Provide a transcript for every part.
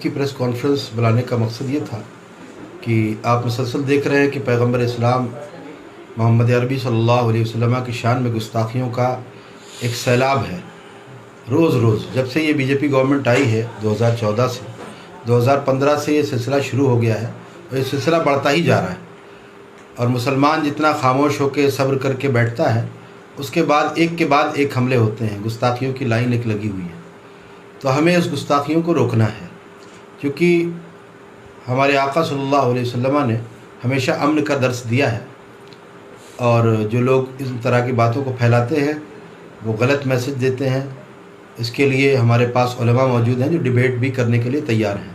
کی press conference بلانے کا مقصد یہ تھا کہ آپ مسلسل دیکھ رہے ہیں کہ پیغمبر اسلام محمد عربی صلی اللہ علیہ وسلم کی شان میں گستاخیوں کا ایک سیلاب ہے۔ روز روز جب سے یہ بی جے پی گورنمنٹ آئی ہے 2014 سے 2015 سے یہ سلسلہ شروع ہو گیا ہے اور یہ سلسلہ بڑھتا ہی جا رہا ہے، اور مسلمان جتنا خاموش ہو کے صبر کر کے بیٹھتا ہے اس کے بعد ایک حملے ہوتے ہیں، گستاخیوں کی لائن ایک لگی ہوئی ہے۔ تو ہمیں اس گستاخیوں کو روکنا ہے، کیونکہ ہمارے آقا صلی اللہ علیہ وسلم نے ہمیشہ امن کا درس دیا ہے، اور جو لوگ اس طرح کی باتوں کو پھیلاتے ہیں وہ غلط میسج دیتے ہیں۔ اس کے لیے ہمارے پاس علماء موجود ہیں جو ڈیبیٹ بھی کرنے کے لیے تیار ہیں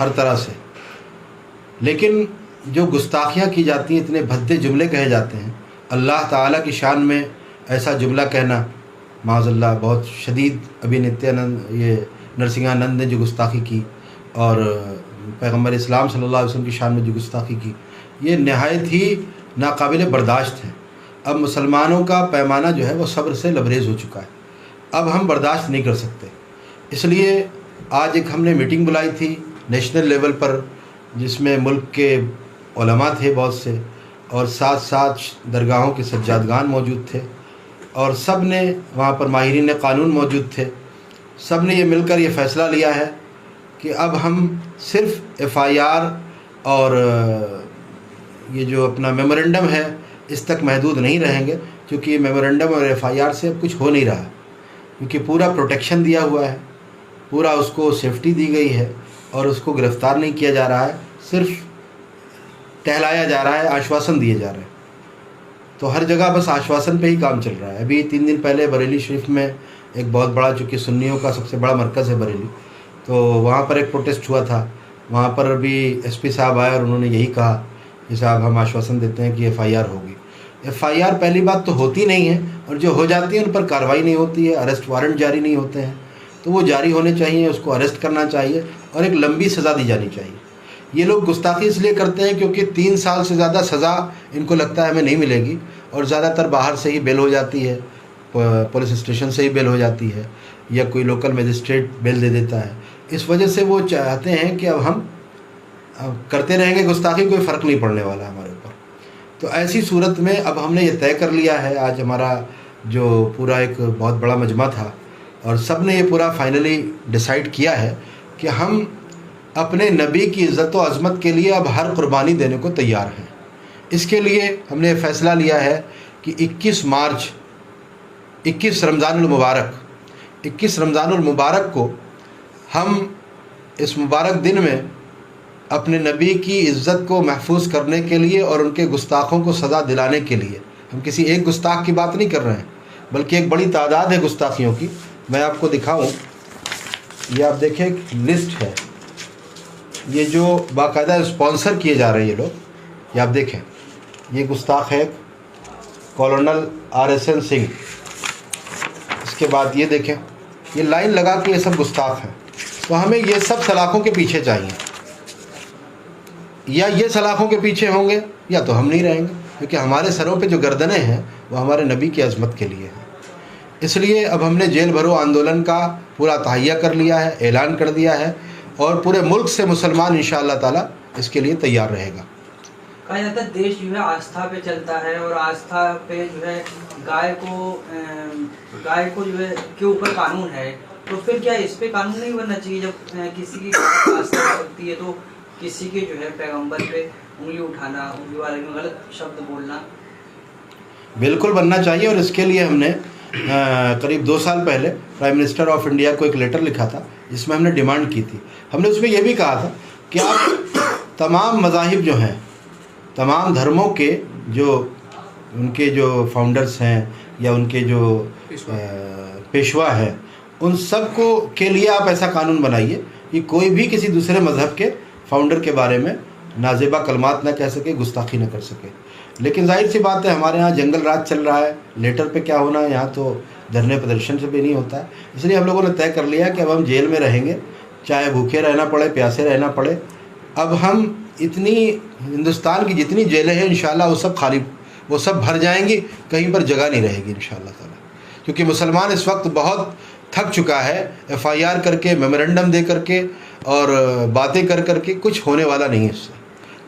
ہر طرح سے، لیکن جو گستاخیاں کی جاتی ہیں، اتنے بھدے جملے کہے جاتے ہیں، اللہ تعالیٰ کی شان میں ایسا جملہ کہنا معاذ اللہ بہت شدید۔ ابھی نتیانند یہ نرسنگھانند نے جو گستاخی کی اور پیغمبر اسلام صلی اللہ علیہ وسلم کی شان میں جو گستاخی کی، یہ نہایت ہی ناقابل برداشت ہے۔ اب مسلمانوں کا پیمانہ جو ہے وہ صبر سے لبریز ہو چکا ہے، اب ہم برداشت نہیں کر سکتے۔ اس لیے آج ایک ہم نے میٹنگ بلائی تھی نیشنل لیول پر، جس میں ملک کے علماء تھے بہت سے، اور ساتھ ساتھ درگاہوں کے سجادگان موجود تھے، اور سب نے وہاں پر ماہرین قانون موجود تھے۔ سب نے یہ مل کر یہ فیصلہ لیا ہے کہ اب ہم صرف ایف آئی آر اور یہ جو اپنا میمورنڈم ہے اس تک محدود نہیں رہیں گے، کیونکہ یہ میمورنڈم اور ایف آئی آر سے اب کچھ ہو نہیں رہا، کیونکہ پورا پروٹیکشن دیا ہوا ہے، پورا اس کو سیفٹی دی گئی ہے، اور اس کو گرفتار نہیں کیا جا رہا ہے، صرف ٹہلایا جا رہا ہے، آشواسن دیے جا رہے ہیں۔ تو ہر جگہ بس آشواسن پہ ہی کام چل رہا ہے۔ ابھی 3 دن پہلے بریلی شریف میں ایک بہت بڑا، چونکہ سنیوں کا سب سے بڑا مرکز ہے بریلی، تو وہاں پر ایک پروٹیسٹ ہوا تھا۔ وہاں پر بھی ایس پی صاحب آئے اور انہوں نے یہی کہا کہ صاحب ہم آشواسن دیتے ہیں کہ ایف آئی آر ہوگی۔ ایف آئی آر پہلی بات تو ہوتی نہیں ہے، اور جو ہو جاتی ہیں ان پر کارروائی نہیں ہوتی ہے، اریسٹ وارنٹ جاری نہیں ہوتے ہیں، تو وہ جاری ہونے چاہیے، اس کو اریسٹ کرنا چاہیے اور ایک لمبی سزا دی جانی چاہیے۔ یہ لوگ گستاخی اس لیے کرتے ہیں کیونکہ 3 سال سے زیادہ سزا ان کو لگتا ہے ہمیں نہیں ملے گی، اور زیادہ تر باہر سے ہی بیل ہو جاتی ہے، پولیس اسٹیشن سے ہی بیل ہو جاتی ہے، یا کوئی لوکل مجسٹریٹ بیل دے دیتا ہے۔ اس وجہ سے وہ چاہتے ہیں کہ اب ہم کرتے رہیں گے گستاخی، کوئی فرق نہیں پڑنے والا ہمارے اوپر۔ تو ایسی صورت میں اب ہم نے یہ طے کر لیا ہے، آج ہمارا جو پورا ایک بہت بڑا مجمع تھا اور سب نے یہ پورا فائنلی ڈیسائیڈ کیا ہے کہ ہم اپنے نبی کی عزت و عظمت کے لیے اب ہر قربانی دینے کو تیار ہیں۔ اس کے لیے ہم نے فیصلہ لیا ہے کہ 21 مارچ 21 رمضان المبارک کو ہم اس مبارک دن میں اپنے نبی کی عزت کو محفوظ کرنے کے لیے اور ان کے گستاخوں کو سزا دلانے کے لیے، ہم کسی ایک گستاخ کی بات نہیں کر رہے ہیں بلکہ ایک بڑی تعداد ہے گستاخیوں کی۔ میں آپ کو دکھاؤں، یہ آپ دیکھیں لسٹ ہے، یہ جو باقاعدہ اسپانسر کیے جا رہے ہیں یہ لوگ، یہ آپ دیکھیں، یہ گستاخ ہے کالونل RSN سنگھ۔ اس کے بعد یہ دیکھیں، یہ لائن لگا کے یہ سب گستاخ ہیں۔ تو ہمیں یہ سب سلاخوں کے پیچھے چاہیے، یا یہ سلاخوں کے پیچھے ہوں گے یا تو ہم نہیں رہیں گے، کیونکہ ہمارے سروں پہ جو گردنیں ہیں وہ ہمارے نبی کی عظمت کے لیے ہیں۔ اس لیے اب ہم نے جیل بھرو آندولن کا پورا تہیہ کر لیا ہے، اعلان کر دیا ہے، اور پورے ملک سے مسلمان انشاءاللہ تعالیٰ اس کے لیے تیار رہے گا۔ کہا جاتا ہے دیش جو ہے آستھا پہ چلتا ہے، اور آستھا پہ جو ہے گائے کو جو ہے کے اوپر قانون ہے، تو پھر کیا اس پہ قانون نہیں بننا چاہیے؟ جب کسی کی آستھا چلتی ہے تو کسی کے جو ہے پیغمبر پہ انگلی اٹھانا، انگلی والے میں غلط شبد بولنا بالکل بننا چاہیے۔ اور اس کے لیے ہم نے قریب 2 سال پہلے پرائم منسٹر آف انڈیا کو ایک لیٹر لکھا تھا، جس میں ہم نے ڈیمانڈ کی تھی۔ ہم نے اس میں یہ بھی کہا تھا کہ آپ تمام مذاہب جو ہیں، تمام دھرموں کے جو ان کے جو فاؤنڈرز ہیں یا ان کے جو پیشوا ہیں، ان سب کو کے لیے آپ ایسا قانون بنائیے کہ کوئی بھی کسی دوسرے مذہب کے فاؤنڈر کے بارے میں نازیبا کلمات نہ کہہ سکے، گستاخی نہ کر سکے۔ لیکن ظاہر سی بات ہے، ہمارے ہاں جنگل راج چل رہا ہے، لیٹر پہ کیا ہونا ہے، یہاں تو دھرنے پردرشن سے بھی نہیں ہوتا ہے۔ اس لیے ہم لوگوں نے طے کر لیا کہ اب ہم جیل میں رہیں گے، چاہے بھوکے رہنا پڑے، پیاسے رہنا پڑے۔ اب ہم اتنی ہندوستان کی جتنی جیلیں ہیں انشاءاللہ وہ سب بھر جائیں گی، کہیں پر جگہ نہیں رہے گی انشاءاللہ تعالیٰ، کیونکہ مسلمان اس وقت بہت تھک چکا ہے، FIR کر کے، میمورنڈم دے کر کے، اور باتیں کر کر کے کچھ ہونے والا نہیں ہے اس سے.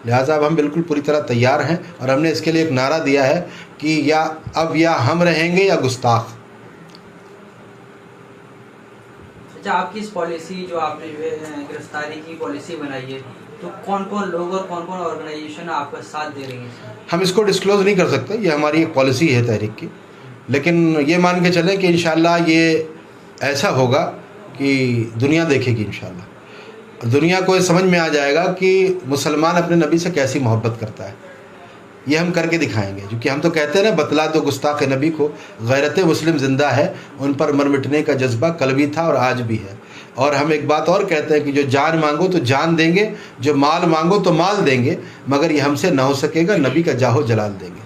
لہٰذا اب ہم بالکل پوری طرح تیار ہیں اور ہم نے اس کے لیے ایک نعرہ دیا ہے کہ یا ہم رہیں گے یا گستاخ. اچھا، آپ کی اس پالیسی جو آپ نے جو ہے گرفتاری کی پالیسی بنائی ہے، تو کون کون لوگ اور کون کون آرگنائزیشن آپ کا ساتھ دے رہی ہیں؟ ہم اس کو ڈسکلوز نہیں کر سکتے، یہ ہماری ایک پالیسی ہے تحریک کی، لیکن یہ مان کے چلیں کہ انشاءاللہ یہ ایسا ہوگا کہ دنیا دیکھے گی انشاءاللہ. دنیا کو یہ سمجھ میں آ جائے گا کہ مسلمان اپنے نبی سے کیسی محبت کرتا ہے. یہ ہم کر کے دکھائیں گے، کیونکہ ہم تو کہتے ہیں نا، بتلا دو گستاخ نبی کو غیرت مسلم زندہ ہے، ان پر مر مٹنے کا جذبہ کل بھی تھا اور آج بھی ہے. اور ہم ایک بات اور کہتے ہیں کہ جو جان مانگو تو جان دیں گے، جو مال مانگو تو مال دیں گے، مگر یہ ہم سے نہ ہو سکے گا، نبی کا جاہ و جلال دیں گے.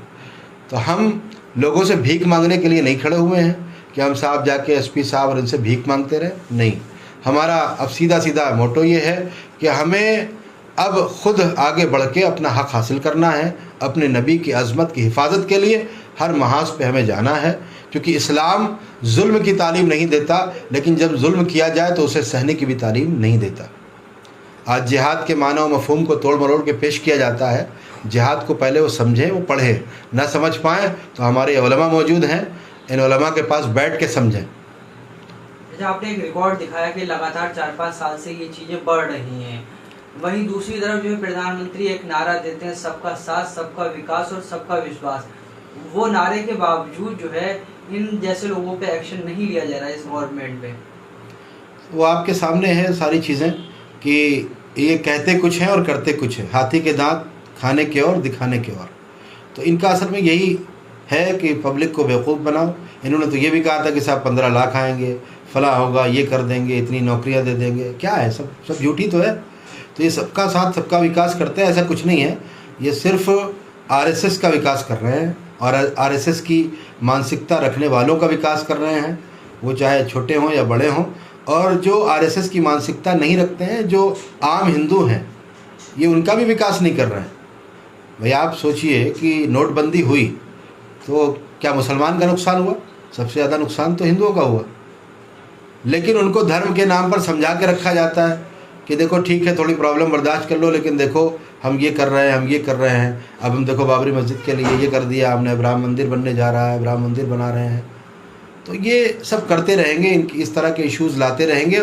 تو ہم لوگوں سے بھیک مانگنے کے لیے نہیں کھڑے ہوئے ہیں کہ ہم صاحب جا کے ایس پی صاحب اور ان سے بھیک مانگتے رہیں. نہیں، ہمارا اب سیدھا موٹو یہ ہے کہ ہمیں اب خود آگے بڑھ کے اپنا حق حاصل کرنا ہے. اپنے نبی کی عظمت کی حفاظت کے لیے ہر محاذ پہ ہمیں جانا ہے، کیونکہ اسلام ظلم کی تعلیم نہیں دیتا، لیکن جب ظلم کیا جائے تو اسے سہنے کی بھی تعلیم نہیں دیتا. آج جہاد کے معنی و مفہوم کو توڑ مروڑ کے پیش کیا جاتا ہے. جہاد کو پہلے وہ سمجھیں، وہ پڑھیں، نہ سمجھ پائیں تو ہمارے علماء موجود ہیں، ان علماء کے پاس بیٹھ کے سمجھیں. آپ نے ایک ریکارڈ دکھایا کہ لگاتار 4-5 سال سے یہ چیزیں بڑھ رہی ہیں، وہیں دوسری طرف جو ہے پردھان منتری ایک نعرہ دیتے ہیں، سب کا ساتھ، سب کا وکاس اور سب کا وشواس. وہ نعرے کے باوجود جو ہے ان جیسے لوگوں پہ ایکشن نہیں لیا جا رہا ہے اس گورنمنٹ پہ. وہ آپ کے سامنے ہے ساری چیزیں کہ یہ کہتے کچھ ہیں اور کرتے کچھ ہیں. ہاتھی کے دانت کھانے کے اور دکھانے کے اور. تو ان کا اصل میں یہی ہے کہ پبلک کو بیوقوف بناؤ. انہوں نے تو یہ بھی کہا تھا کہ صاحب 15 لاکھ آئیں گے، فلاں ہوگا، یہ کر دیں گے، اتنی نوکریاں دے دیں گے. کیا ہے، سب جھوٹی تو ہے. تو یہ سب کا ساتھ، سب کا وکاس کرتے ہیں، ایسا کچھ نہیں ہے. یہ صرف RSS کا وکاس کر رہے ہیں، اور RSS کی مانسکتا رکھنے والوں کا وکاس کر رہے ہیں، وہ چاہے چھوٹے ہوں یا بڑے ہوں. اور جو RSS کی مانسکتا نہیں رکھتے ہیں، جو عام ہندو ہیں، یہ ان کا بھی وکاس نہیں کر رہے ہیں. بھئی آپ سوچئے کہ نوٹ بندی ہوئی تو کیا مسلمان کا نقصان ہوا؟ سب سے زیادہ نقصان تو ہندوؤں کا ہوا. لیکن ان کو دھرم کے نام پر سمجھا کے رکھا جاتا ہے کہ دیکھو ٹھیک ہے، تھوڑی پرابلم برداشت کر لو، لیکن دیکھو ہم یہ کر رہے ہیں، ہم یہ کر رہے ہیں. اب ہم دیکھو بابری مسجد کے لیے یہ کر دیا ہم نے، ابراہیم مندر بننے جا رہا ہے، ابراہیم مندر بنا رہے ہیں. تو یہ سب کرتے رہیں گے، اس طرح کے ایشوز لاتے رہیں گے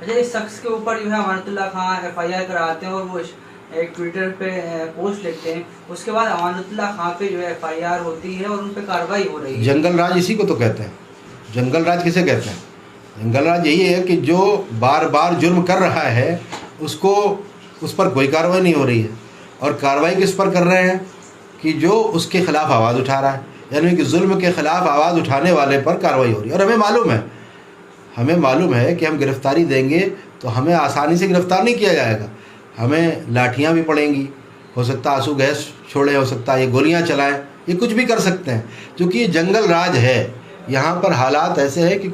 اچھا، اس شخص کے اوپر جو ہے امانت اللہ خان FIR کراتے ہیں اور وہ ایک ٹویٹر پہ پوسٹ لکھتے ہیں، اس کے بعد امانت اللہ خان پہ جو ہے FIR ہوتی ہے اور ان پہ کارروائی ہو رہی ہے. جنگل راج اسی کو تو کہتے ہیں. جنگل راج کسے کہتے ہیں؟ جنگل راج یہی ہے کہ جو بار بار جرم کر رہا ہے اس پر کوئی کارروائی نہیں ہو رہی ہے. اور کارروائی کس پر کر رہے ہیں؟ کہ جو اس کے خلاف آواز اٹھا رہا ہے، یعنی کہ ظلم کے خلاف آواز اٹھانے والے پر کارروائی ہو رہی ہے. اور ہمیں معلوم ہے کہ ہم گرفتاری دیں گے تو ہمیں آسانی سے گرفتار نہیں کیا جائے گا. ہمیں لاٹھیاں بھی پڑیں گی، ہو سکتا ہے آنسو گیس چھوڑیں، ہو سکتا ہے یہ گولیاں چلائیں، یہ کچھ بھی کر سکتے ہیں. کیونکہ یہ جنگل راج ہے، یہاں پر حالات ایسے ہیں کہ